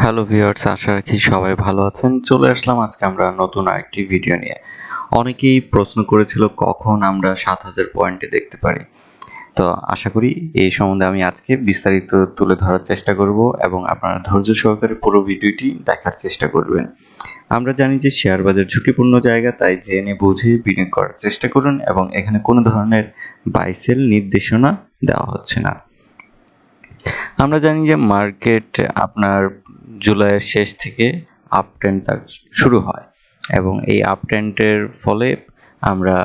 Hello viewers, আশা রাখি সবাই ভালো আছেন। চলে আসলাম আজকে আমরা নতুন আরেকটি ভিডিও নিয়ে। অনেকেই প্রশ্ন করেছিল কখন আমরা ৭,০০০ পয়েন্টে দেখতে পারি। তো আশা করি এই সম্বন্ধে আমি আজকে বিস্তারিত তুলে ধরার চেষ্টা করব এবং আপনারা ধৈর্য সহকারে পুরো ভিডিওটি দেখার চেষ্টা করবেন। আমরা জানি যে শেয়ার বাজার ঝুঁকিপূর্ণ জায়গা, তাই জেনে বুঝে বিনিয়োগ করার চেষ্টা করুন এবং এখানে কোনো ধরনের বাই সেল নির্দেশনা দেওয়া হচ্ছে না। আমরা জানি যে মার্কেট আপনার জুলাইয়ের শেষ থেকে আপ ট্রেন্ড তার শুরু হয় এবং এই আপ ট্রেন্ডের ফলে আমরা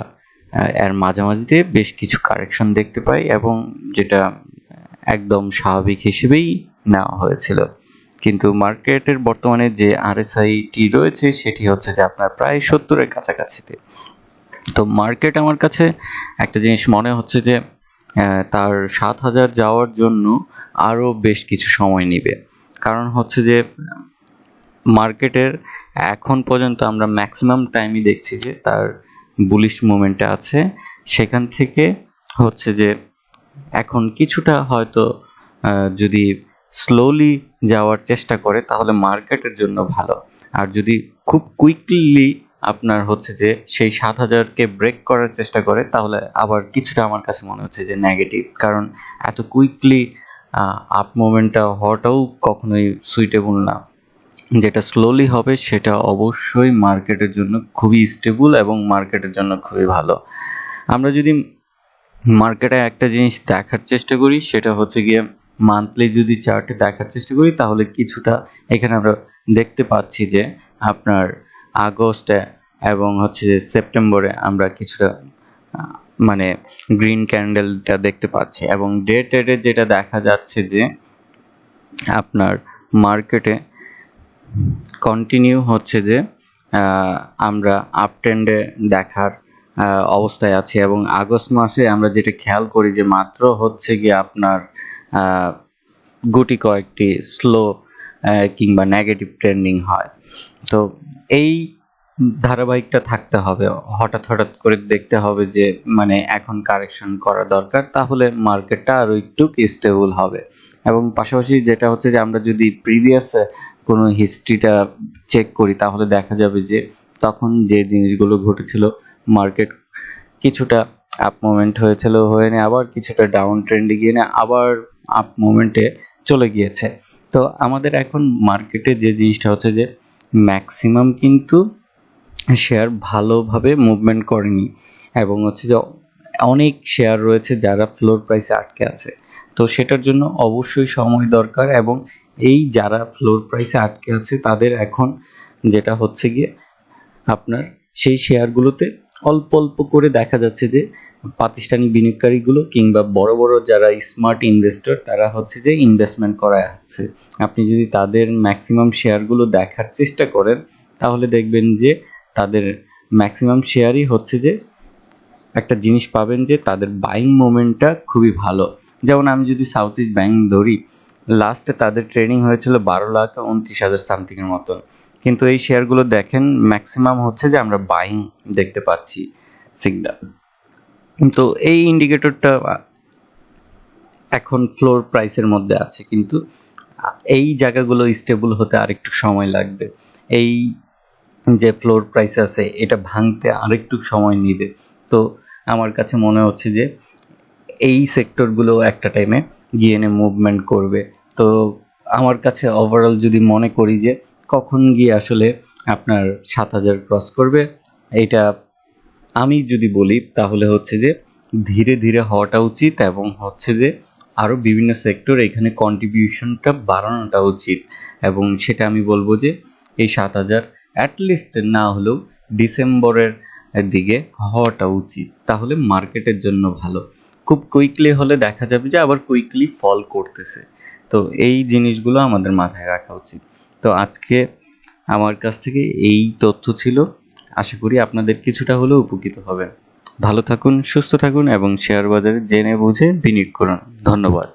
এর মাঝামাঝিতে বেশ কিছু কারেকশন দেখতে পাই এবং যেটা একদম স্বাভাবিক হিসেবেই নেওয়া হয়েছিল। কিন্তু মার্কেটের বর্তমানে যে আরএসআইটি রয়েছে সেটি হচ্ছে যে আপনার প্রায় 70-এর কাছাকাছিতে। তো মার্কেট আমার কাছে একটা জিনিস মনে হচ্ছে যে তার ৭,০০০ যাওয়ার জন্য আরও বেশ কিছু সময় নেবে। কারণ হচ্ছে যে মার্কেটের এখন পর্যন্ত আমরা ম্যাক্সিমাম টাইমই দেখছি যে তার বুলিশ মুভমেন্টে আছে। সেখান থেকে হচ্ছে যে এখন কিছুটা হয়তো যদি স্লোলি যাওয়ার চেষ্টা করে তাহলে মার্কেটের জন্য ভালো। আর যদি খুব কুইকলি আপনার হচ্ছে যে সেই ৭,০০০কে ব্রেক করার চেষ্টা করে তাহলে আবার কিছুটা আমার কাছে মনে হচ্ছে যে নেগেটিভ। কারণ এত কুইকলি আপ মুভমেন্টটা হওয়াটাও কখনোই সুইটেবল না। যেটা স্লোলি হবে সেটা অবশ্যই মার্কেটের জন্য খুবই স্টেবল এবং মার্কেটের জন্য খুবই ভালো। আমরা যদি মার্কেটে একটা জিনিস দেখার চেষ্টা করি সেটা হচ্ছে গিয়ে মান্থলি যদি চার্টে দেখার চেষ্টা করি তাহলে কিছুটা এখানে আমরা দেখতে পাচ্ছি যে আপনার আগস্টে এবং হচ্ছে যে সেপ্টেম্বরে আমরা কিছুটা মানে গ্রিন ক্যান্ডেলটা দেখতে পাচ্ছি এবং ডে ট্রেডে যেটা দেখা যাচ্ছে যে আপনার মার্কেটে কন্টিনিউ হচ্ছে যে আমরা আপ ট্রেন্ডে দেখার অবস্থায় আছি এবং আগস্ট মাসে আমরা যেটা খেয়াল করি যে মাত্র হচ্ছে গিয়ে আপনার গুটি কয়েকটি স্লো কিংবা নেগেটিভ ট্রেন্ডিং হয়। তো এই ধারাবাহিকটা থাকতে হবে। হঠাৎ করে দেখতে হবে যে মানে এখন কারেকশন করা দরকার, তাহলে মার্কেটটা আরও একটু স্টেবল হবে। এবং পাশাপাশি যেটা হচ্ছে যে আমরা যদি প্রিভিয়াস কোনো হিস্ট্রিটা চেক করি তাহলে দেখা যাবে যে তখন যে জিনিসগুলো ঘটেছিল মার্কেট কিছুটা আপ মুভমেন্ট হয়েছিল, হয়ে নিয়ে আবার কিছুটা ডাউন ট্রেন্ডে গিয়ে নিয়ে আবার আপ মুভমেন্টে চলে গিয়েছে। তো আমাদের এখন মার্কেটে যে জিনিসটা হচ্ছে যে ম্যাক্সিমাম কিন্তু শেয়ার ভালোভাবে মুভমেন্ট করেনি এবং হচ্ছে যে অনেক শেয়ার রয়েছে যারা ফ্লোর প্রাইসে আটকে আছে। তো সেটার জন্য অবশ্যই সময় দরকার এবং এই যারা ফ্লোর প্রাইসে আটকে আছে তাদের এখন যেটা হচ্ছে গিয়ে আপনার সেই শেয়ারগুলোতে অল্প অল্প করে দেখা যাচ্ছে যে প্রাতিষ্ঠানিক বিনিয়োগকারীগুলো কিংবা বড় বড় যারা স্মার্ট ইনভেস্টর তারা হচ্ছে যে ইনভেস্টমেন্ট করা আছে। আপনি যদি তাদের ম্যাক্সিমাম শেয়ারগুলো দেখার চেষ্টা করেন তাহলে দেখবেন যে তাদের ম্যাক্সিমাম শেয়ারই হচ্ছে যে একটা জিনিস পাবেন যে তাদের বাইং মোমেন্টটা খুবই ভালো। যেমন আমি যদি সাউথ ইস্ট ব্যাংক ধরি, লাস্টে তাদের ট্রেডিং হয়েছিল 12,29,000 সামথিংয়ের মতন, কিন্তু এই শেয়ারগুলো দেখেন ম্যাক্সিমাম হচ্ছে যে আমরা বাইং দেখতে পাচ্ছি সিগন্যাল। তো এই ইন্ডিকেটরটা এখন ফ্লোর প্রাইসের মধ্যে আছে, কিন্তু এই জায়গাগুলো স্টেবল হতে আরেকটু সময় লাগবে। এই যে ফ্লোর প্রাইস আছে এটা ভাঙতে আরেকটু সময় নেবে। তো আমার কাছে মনে হচ্ছে যে এই সেক্টরগুলো একটা টাইমে গিয়ে এনে মুভমেন্ট করবে। তো আমার কাছে ওভারঅল যদি মনে করি যে কখন গিয়ে আসলে আপনার ৭,০০০ ক্রস করবে, এটা আমি যদি বলি তাহলে হচ্ছে যে ধীরে ধীরে হওয়াটা উচিত এবং হচ্ছে যে আরও বিভিন্ন সেক্টর এখানে কন্ট্রিবিউশনটা বাড়ানোটা উচিত। এবং সেটা আমি বলবো যে এই ৭,০০০ অ্যাটলিস্ট না হলেও ডিসেম্বরের দিকে হওয়াটা উচিত, তাহলে মার্কেটের জন্য ভালো। খুব কুইকলি হলে দেখা যাবে যে আবার কুইকলি ফল করতেছে। তো এই জিনিসগুলো আমাদের মাথায় রাখা উচিত। তো আজকে আমার কাছ থেকে এই তথ্য ছিল, আশা করি আপনাদের কিছুটা হলেও উপকৃত হবেন। ভালো থাকুন, সুস্থ থাকুন এবং শেয়ার বাজারে জেনে বুঝে বিনিয়োগ করুন। ধন্যবাদ।